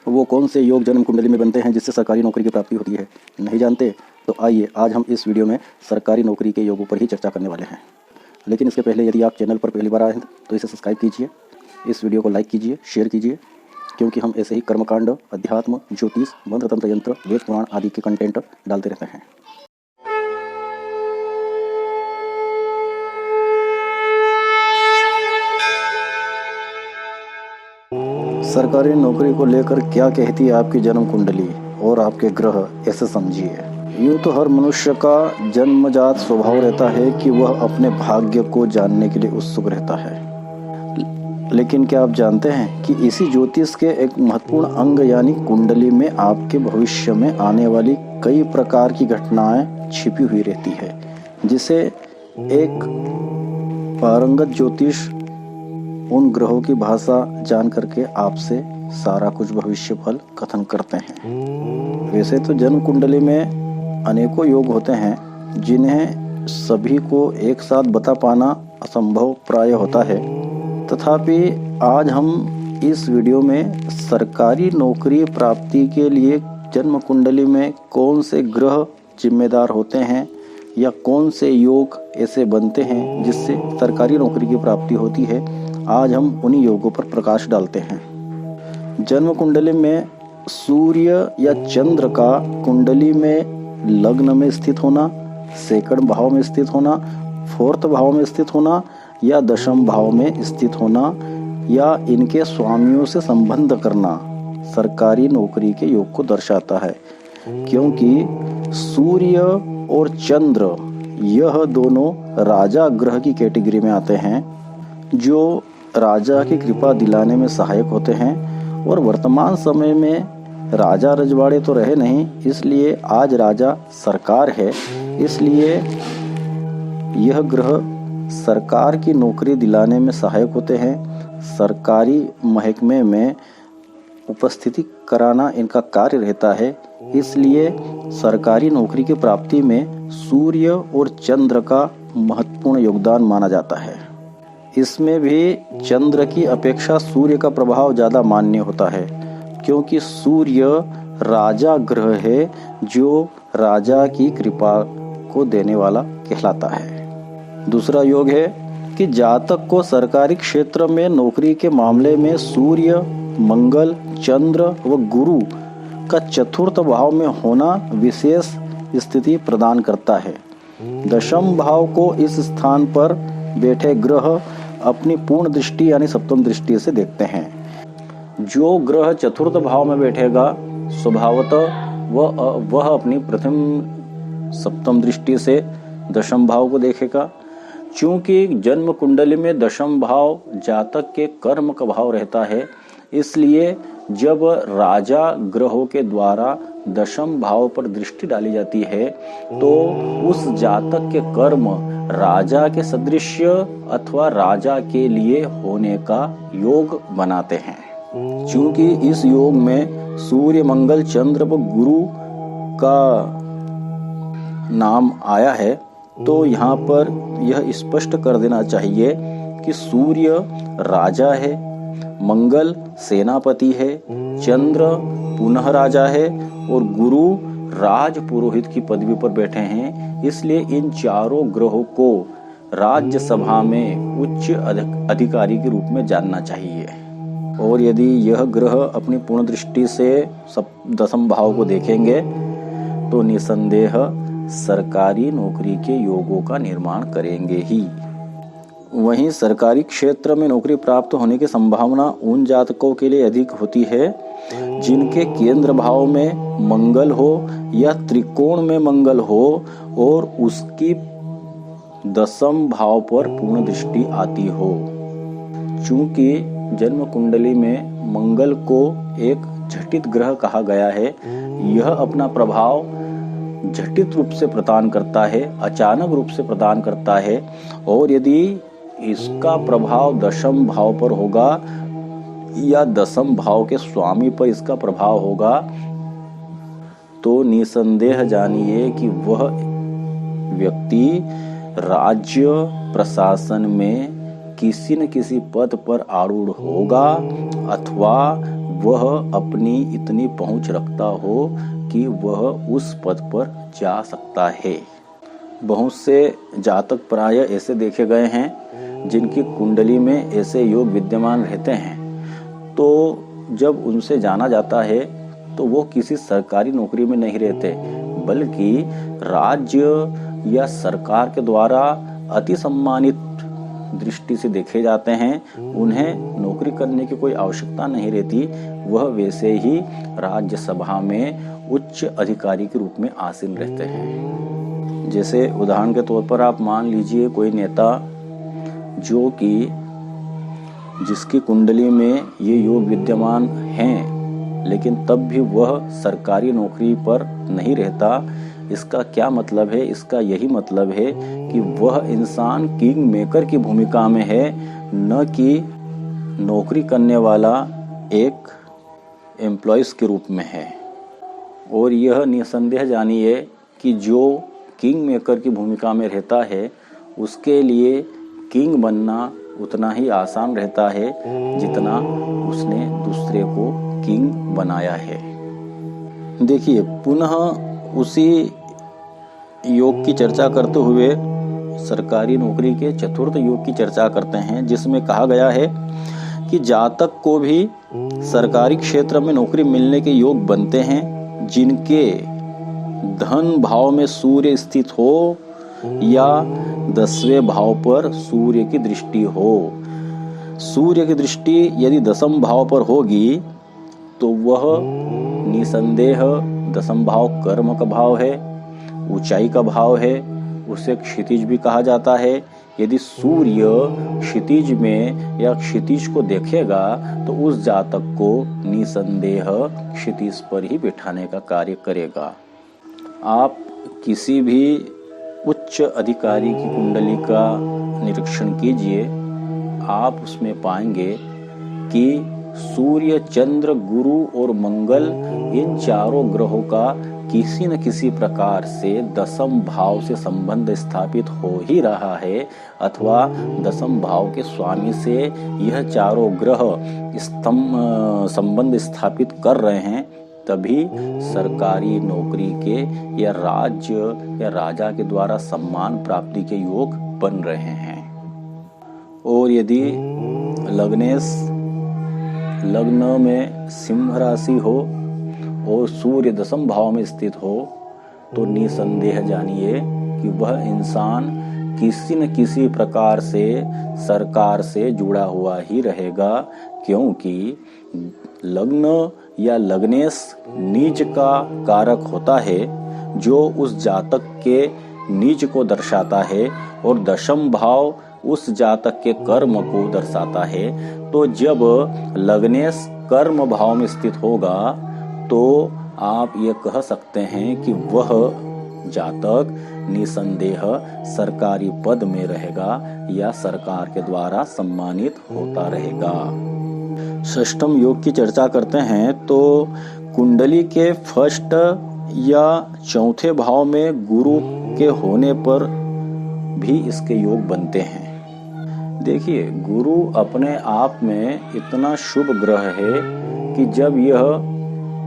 वो कौन से योग जन्म कुंडली में बनते हैं जिससे सरकारी नौकरी की प्राप्ति होती है? नहीं जानते? तो आइए आज हम इस वीडियो में सरकारी नौकरी के योगों पर ही चर्चा करने वाले हैं। लेकिन इसके पहले यदि आप चैनल पर पहली बार आए हैं तो इसे सब्सक्राइब कीजिए, इस वीडियो को लाइक कीजिए, शेयर कीजिए, क्योंकि हम ऐसे ही कर्मकांड, अध्यात्म, ज्योतिष, मंत्र तंत्र यंत्र, वेद पुराण आदि के कंटेंट डालते रहते हैं। सरकारी नौकरी को लेकर क्या कहती है आपकी जन्म कुंडली और आपके ग्रह, ऐसे समझिए। यूँ तो हर मनुष्य का जन्मजात स्वभाव रहता है कि वह अपने भाग्य को जानने के लिए उत्सुक रहता है। लेकिन क्या आप जानते हैं कि इसी ज्योतिष के एक महत्वपूर्ण अंग यानी कुंडली में आपके भविष्य में आने वाली कई प्रकार की घटनाएं छिपी हुई रहती है, जिसे एक पारंगत ज्योतिष उन ग्रहों की भाषा जान करके आपसे सारा कुछ भविष्य फल कथन करते हैं। वैसे तो जन्म कुंडली में अनेकों योग होते हैं जिन्हें सभी को एक साथ बता पाना असंभव प्राय होता है। तथापि आज हम इस वीडियो में सरकारी नौकरी प्राप्ति के लिए जन्म कुंडली में कौन से ग्रह जिम्मेदार होते हैं या कौन से योग ऐसे बनते हैं जिससे सरकारी नौकरी की प्राप्ति होती है, आज हम उन्हीं योगों पर प्रकाश डालते हैं। जन्म कुंडली में सूर्य या चंद्र का कुंडली में लग्न में स्थित होना, सेकंड भाव में स्थित होना, फोर्थ भाव में स्थित होना या दशम भाव में स्थित होना या इनके स्वामियों से संबंध करना सरकारी नौकरी के योग को दर्शाता है, क्योंकि सूर्य और चंद्र यह दोनों राजा ग्रह की कैटेगरी में आते हैं, जो राजा की कृपा दिलाने में सहायक होते हैं। और वर्तमान समय में राजा रजवाड़े तो रहे नहीं, इसलिए आज राजा सरकार है, इसलिए यह ग्रह सरकार की नौकरी दिलाने में सहायक होते हैं। सरकारी महकमे में उपस्थिति कराना इनका कार्य रहता है, इसलिए सरकारी नौकरी की प्राप्ति में सूर्य और चंद्र का महत्वपूर्ण योगदान माना जाता है। इसमें भी चंद्र की अपेक्षा सूर्य का प्रभाव ज़्यादा मान्य होता है, क्योंकि सूर्य राजा ग्रह है जो राजा की कृपा को देने वाला कहलाता है। दूसरा योग है कि जातक को सरकारी क्षेत्र में नौकरी के मामले में सूर्य, मंगल, चंद्र व गुरु का चतुर्थ भाव में होना विशेष स्थिति प्रदान करता है। दशम भाव को इस स्थान पर बैठे ग्रह अपनी पूर्ण दृष्टि यानी सप्तम दृष्टि से देखते हैं। जो ग्रह चतुर्थ भाव में बैठेगा स्वभावतः वह अपनी प्रथम सप्तम दृष्टि से दशम भाव को देखेगा। चूंकि जन्म कुंडली में दशम भाव जातक के कर्म का भाव रहता है, इसलिए जब राजा ग्रहों के द्वारा दशम भाव पर दृष्टि डाली जाती है तो उस जातक के कर्म राजा के सदृश अथवा राजा के लिए होने का योग बनाते हैं। चूंकि इस योग में सूर्य, मंगल, चंद्र व गुरु का नाम आया है, तो यहाँ पर यह स्पष्ट कर देना चाहिए कि सूर्य राजा है, मंगल सेनापति है, चंद्र पुनः राजा है और गुरु राज पुरोहित की पदवी पर बैठे हैं। इसलिए इन चारों ग्रहों को राज्यसभा में उच्च अधिकारी के रूप में जानना चाहिए। और यदि यह ग्रह अपनी पूर्ण दृष्टि से दशम भाव को देखेंगे तो निसंदेह सरकारी नौकरी के योगों का निर्माण करेंगे ही। वहीं सरकारी क्षेत्र में नौकरी प्राप्त होने की संभावना उन जातकों के लिए अधिक होती है जिनके केंद्र भाव में मंगल हो या त्रिकोण में मंगल हो और उसकी दशम भाव पर पूर्ण दृष्टि आती हो। चूंकि जन्म कुंडली में मंगल को एक झटित ग्रह कहा गया है, यह अपना प्रभाव झटित रूप से प्रदान करता है, अचानक रूप से प्रदान करता है। और यदि इसका प्रभाव दशम भाव पर होगा या दशम भाव के स्वामी पर इसका प्रभाव होगा, तो निसंदेह जानिए कि वह व्यक्ति राज्य प्रशासन में किसी न किसी पद पर आरूढ़ होगा अथवा वह अपनी इतनी पहुंच रखता हो कि वह उस पद पर जा सकता है। बहुत से जातक प्राय ऐसे देखे गए हैं जिनकी कुंडली में ऐसे योग विद्यमान रहते हैं, तो जब उनसे जाना जाता है तो वो किसी सरकारी नौकरी में नहीं रहते, बल्कि राज्य या सरकार के द्वारा अति सम्मानित दृष्टि से देखे जाते हैं। उन्हें नौकरी करने की कोई आवश्यकता नहीं रहती, वह वैसे ही राज्यसभा में उच्च अधिकारी के रूप में आसीन रहते हैं। जैसे उदाहरण के तौर पर आप मान लीजिए कोई नेता जो कि जिसकी कुंडली में ये योग विद्यमान हैं, लेकिन तब भी वह सरकारी नौकरी पर नहीं रहता। इसका क्या मतलब है? इसका यही मतलब है कि वह इंसान किंग मेकर की भूमिका में है, न कि नौकरी करने वाला एक एम्प्लॉइज के रूप में है। और यह निसंदेह जानिए कि जो किंग मेकर की भूमिका में रहता है उसके लिए किंग बनना उतना ही आसान रहता है जितना उसने दूसरे को किंग बनाया है। देखिए, पुनः उसी योग की चर्चा करते हुए सरकारी नौकरी के चतुर्थ योग की चर्चा करते हैं, जिसमें कहा गया है कि जातक को भी सरकारी क्षेत्र में नौकरी मिलने के योग बनते हैं जिनके धन भाव में सूर्य स्थित हो या 10वें भाव पर सूर्य की दृष्टि हो। सूर्य की दृष्टि यदि 10वें भाव पर होगी तो वह निसंदेह 10वां भाव कर्म का भाव है, ऊंचाई का भाव है, उसे क्षितिज भी कहा जाता है। यदि सूर्य क्षितिज में या क्षितिज को देखेगा तो उस जातक को निसंदेह क्षितिज पर ही बिठाने का कार्य करेगा। आप किसी भी उच्च अधिकारी की कुंडली का निरीक्षण कीजिए, आप उसमें पाएंगे कि सूर्य, चंद्र, गुरु और मंगल, इन चारों ग्रहों का किसी न किसी प्रकार से 10वें भाव से संबंध स्थापित हो ही रहा है, अथवा 10वें भाव के स्वामी से यह चारों ग्रह संबंध स्थापित कर रहे हैं, तभी सरकारी नौकरी के या राज्य या राजा के द्वारा सम्मान प्राप्ति के योग बन रहे हैं। और यदि लग्न में सिंह राशि हो और सूर्य 10वें भाव में स्थित हो तो निसंदेह जानिए कि वह इंसान किसी न किसी प्रकार से सरकार से जुड़ा हुआ ही रहेगा, क्योंकि लग्न या लग्नेश नीच का कारक होता है जो उस जातक के नीच को दर्शाता है, और 10वां भाव उस जातक के कर्म को दर्शाता है। तो जब लग्नेश कर्म भाव में स्थित होगा तो आप ये कह सकते हैं कि वह जातक निसंदेह सरकारी पद में रहेगा या सरकार के द्वारा सम्मानित होता रहेगा। षष्ठम योग की चर्चा करते हैं तो कुंडली के फर्स्ट या चौथे भाव में गुरु के होने पर भी इसके योग बनते हैं। देखिए, गुरु अपने आप में इतना शुभ ग्रह है कि जब यह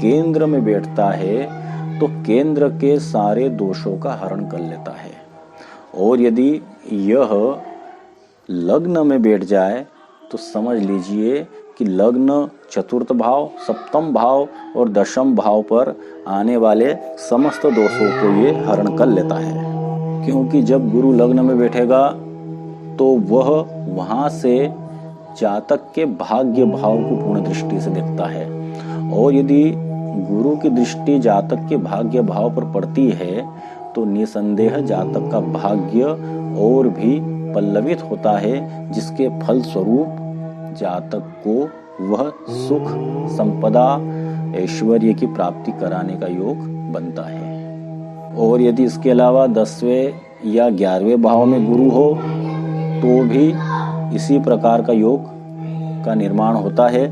केंद्र में बैठता है तो केंद्र के सारे दोषों का हरण कर लेता है। और यदि यह लग्न में बैठ जाए तो समझ लीजिए कि लग्न चतुर्थ भाव, सप्तम भाव और 10वें भाव पर आने वाले समस्त दोषों को ये हरण कर लेता है। क्योंकि जब गुरु लग्न में बैठेगा तो वह वहां से जातक के भाग्य भाव को पूर्ण दृष्टि से देखता है, और यदि गुरु की दृष्टि जातक के भाग्य भाव पर पड़ती है तो निसंदेह जातक का भाग्य और भी पल्लवित होता है, जिसके फल स्वरूप जातक को वह सुख, संपदा, ऐश्वर्य की प्राप्ति कराने का योग बनता है। और यदि इसके अलावा 10वें या 11वें भाव में गुरु हो तो भी इसी प्रकार का योग का निर्माण होता है,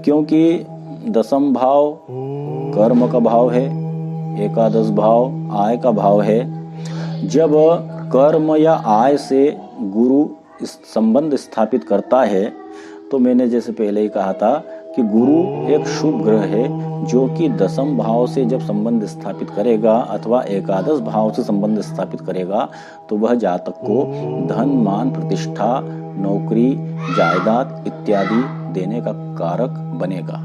क्योंकि 10वां भाव कर्म का भाव है, एकादश भाव आय का भाव है। जब कर्म या आय से गुरु इस संबंध स्थापित करता है तो मैंने जैसे पहले ही कहा था कि गुरु एक शुभ ग्रह है जो कि दशम भाव से जब संबंध स्थापित करेगा अथवा एकादश भाव से संबंध स्थापित करेगा तो वह जातक को धन, मान, प्रतिष्ठा, नौकरी, जायदाद इत्यादि देने का कारक बनेगा।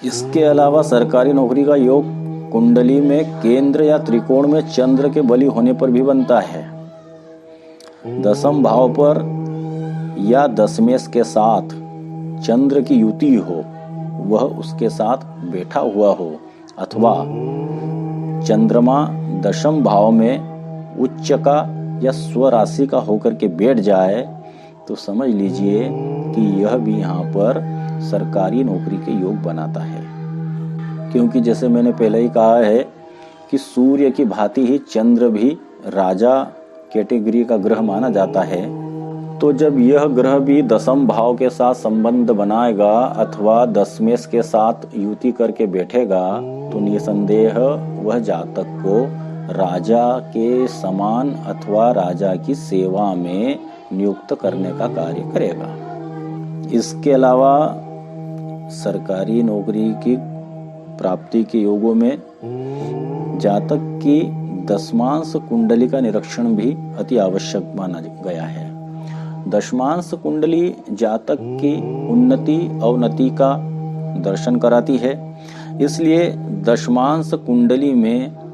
इसके अलावा सरकारी नौकरी का योग कुंडली में केंद्र या त्रिकोण में चंद्र के बली होने पर भी बनता है। दशम भाव पर या दशमेश के साथ चंद्र की युति हो, वह उसके साथ बैठा हुआ हो, अथवा चंद्रमा दशम भाव में उच्च का या स्वराशि का होकर के बैठ जाए तो समझ लीजिए कि यह भी यहाँ पर सरकारी नौकरी के योग बनाता है। क्योंकि जैसे मैंने पहले ही कहा है कि सूर्य की भांति ही चंद्र भी राजा कैटेगरी का ग्रह माना जाता है। तो जब यह ग्रह भी दशम भाव के साथ संबंध बनाएगा अथवा दशमेश के साथ युति करके बैठेगा तो निसंदेह वह जातक को राजा के समान अथवा राजा की सेवा में नियुक्त करने का कार्य करेगा। इसके अलावा सरकारी नौकरी की प्राप्ति के योगों में जातक की दशमांश कुंडली का निरीक्षण भी अति आवश्यक माना गया है। दशमांश कुंडली जातक की उन्नति अवनति का दर्शन कराती है। इसलिए दशमांश कुंडली में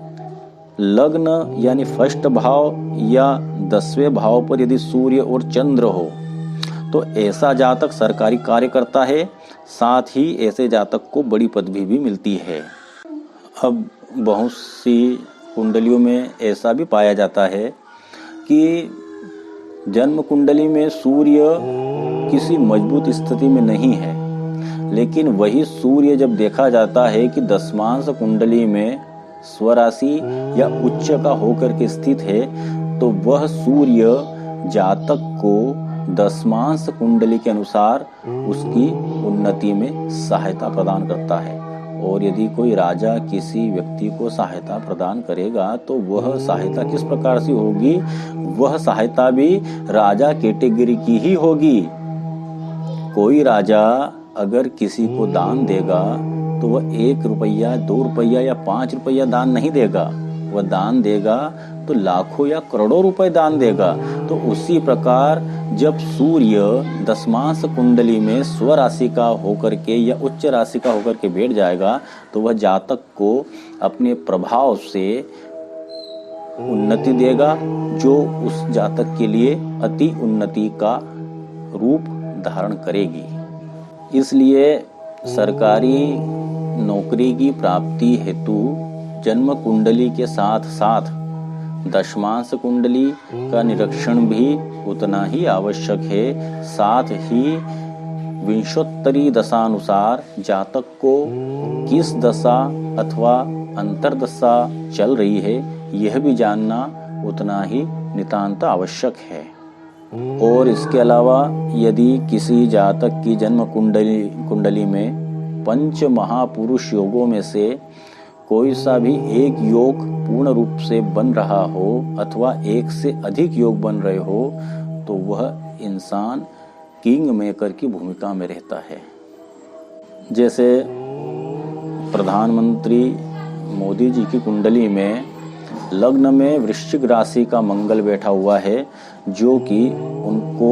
लग्न यानी फर्स्ट भाव या 10वें भाव पर यदि सूर्य और चंद्र हो तो ऐसा जातक सरकारी कार्य करता है, साथ ही ऐसे जातक को बड़ी पदवी भी मिलती है। अब बहुत सी कुंडलियों में ऐसा भी पाया जाता है कि जन्म कुंडली में सूर्य किसी मजबूत स्थिति में नहीं है, लेकिन वही सूर्य जब देखा जाता है कि दशमांश कुंडली में स्वराशि या उच्च का होकर के स्थित है तो वह सूर्य जातक को दशमांश कुंडली के अनुसार उसकी उन्नति में सहायता प्रदान करता है। और यदि कोई राजा किसी व्यक्ति को सहायता प्रदान करेगा तो वह सहायता किस प्रकार से होगी? वह सहायता भी राजा कैटेगरी की ही होगी। कोई राजा अगर किसी को दान देगा तो वह 1 रुपया, 2 रुपया या 5 रुपया दान नहीं देगा। वह दान देगा तो लाखों या करोड़ों रुपए दान देगा। तो उसी प्रकार जब सूर्य दशमांश कुंडली में स्वराशि का होकर के या उच्च राशि का होकर के बैठ जाएगा तो वह जातक को अपने प्रभाव से उन्नति देगा, जो उस जातक के लिए अति उन्नति का रूप धारण करेगी। इसलिए सरकारी नौकरी की प्राप्ति हेतु जन्म कुंडली के साथ साथ दशमांश कुंडली का निरीक्षण भी उतना ही आवश्यक है। साथ ही विंशोत्तरी दशानुसार जातक को किस दशा अथवा अंतर्दशा चल रही है यह भी जानना उतना ही नितांत आवश्यक है। और इसके अलावा यदि किसी जातक की जन्म कुंडली में 5 महापुरुष योगों में से कोई सा भी एक योग पूर्ण रूप से बन रहा हो अथवा एक से अधिक योग बन रहे हो तो वह इंसान किंग मेकर की भूमिका में रहता है। जैसे प्रधानमंत्री मोदी जी की कुंडली में लग्न में वृश्चिक राशि का मंगल बैठा हुआ है, जो कि उनको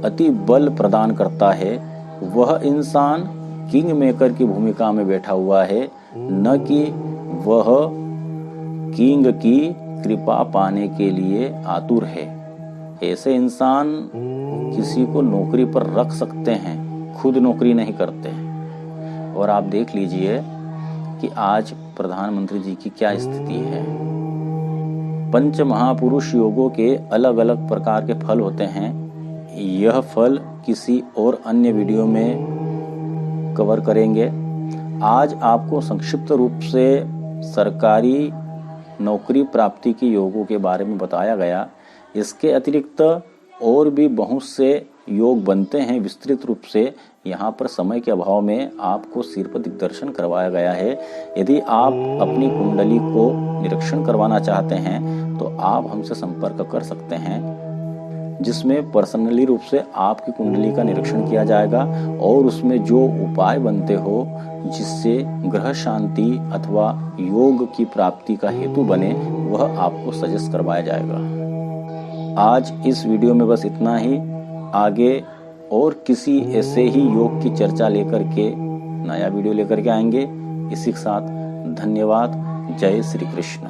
अति बल प्रदान करता है। वह इंसान किंग मेकर की भूमिका में बैठा हुआ है, न कि वह किंग की कृपा पाने के लिए आतुर है। ऐसे इंसान किसी को नौकरी पर रख सकते हैं, खुद नौकरी नहीं करते हैं। और आप देख लीजिए कि आज प्रधानमंत्री जी की क्या स्थिति है। 5 महापुरुष योगों के अलग अलग प्रकार के फल होते हैं। यह फल किसी और अन्य वीडियो में कवर करेंगे। आज आपको संक्षिप्त रूप से सरकारी नौकरी प्राप्ति के योगों के बारे में बताया गया। इसके अतिरिक्त और भी बहुत से योग बनते हैं विस्तृत रूप से। यहाँ पर समय के अभाव में आपको सिर्फ दिग्दर्शन करवाया गया है। यदि आप अपनी कुंडली को निरीक्षण करवाना चाहते हैं तो आप हमसे संपर्क कर सकते हैं। जिसमें पर्सनली रूप से आपकी कुंडली का निरीक्षण किया जाएगा और उसमें जो उपाय बनते हो जिससे ग्रह शांति अथवा योग की प्राप्ति का हेतु बने वह आपको सजेस्ट करवाया जाएगा। आज इस वीडियो में बस इतना ही। आगे और किसी ऐसे ही योग की चर्चा लेकर के नया वीडियो लेकर के आएंगे। इसी के साथ धन्यवाद। जय श्री कृष्ण।